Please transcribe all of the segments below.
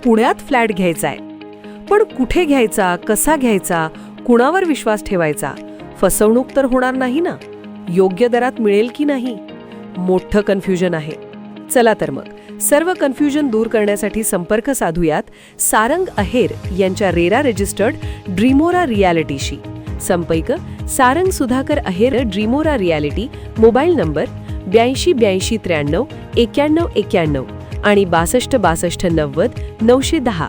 पुण्यात फ्लॅट घ्यायचा आहे. पण कुठे घ्यायचा, कसा घ्यायचा, कुणावर विश्वास ठेवायचा? फसवणूक तर होणार नाही ना? योग्य दरात मिळेल की नाही? मोठं कन्फ्युजन आहे. चला तर मग सर्व कन्फ्युजन दूर करण्यासाठी संपर्क साधूयात सारंग अहेर यांच्या रेरा रजिस्टर्ड ड्रीमोरा रियालिटीशी. संपर्क सारंग सुधाकर अहेर, ड्रीमोरा रियालिटी. मोबाईल नंबर 82 83 91 91 आणि 62 62 90 910.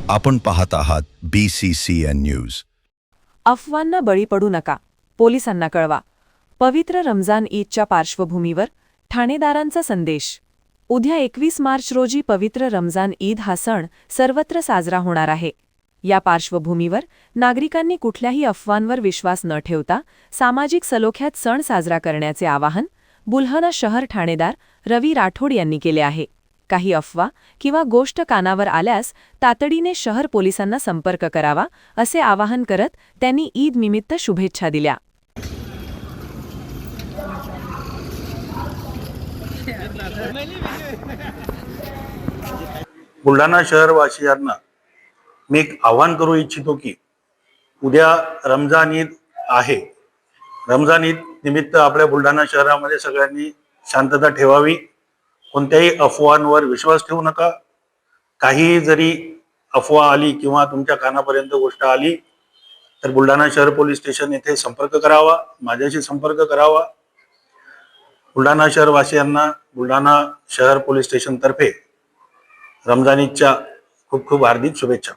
आपण पाहत आहात BCCN न्यूज. अफवांना बळी पडू नका, पोलिसांना कळवा. पवित्र रमजान ईदच्या पार्श्वभूमीवर ठाणेदारांचा संदेश. उद्या 21 मार्च रोजी पवित्र रमजान ईद हा सण सर्वत्र साजरा होणार आहे. या पार्श्वभूमीवर नागरिकांनी कुठल्याही अफवांवर विश्वास न ठेवता सामाजिक सलोख्यात सण साजरा करण्याचे आवाहन बुलढाणा शहर ठाणेदार रवी राठोड यांनी केले आहे. काही अफवा किंवा गोष्ट कानावर आल्यास तातडीने शहर पोलिसांना संपर्क करावा, असे आवाहन करत त्यांनी ईद निमित्त शुभेच्छा दिल्या. बुलढाणा शहरवासियांना मी एक आवाहन करू इच्छितो की उद्या रमजान ईद आहे. रमजान ईद निमित्त आपल्या बुलढाणा शहरामध्ये सगळ्यांनी शांतता ठेवावी. कोणत्याही अफवांवर विश्वास ठेवू नका. काही जरी अफवा आली किंवा तुमच्या कानापर्यंत गोष्ट आली तर बुलढाणा शहर पोलीस स्टेशन येथे संपर्क करावा, माझ्याशी संपर्क करावा. बुलढाणा शहरवासियांना बुलढाणा शहर पोलीस स्टेशन तर्फे रमजान ईदच्या खूप खूप हार्दिक शुभेच्छा.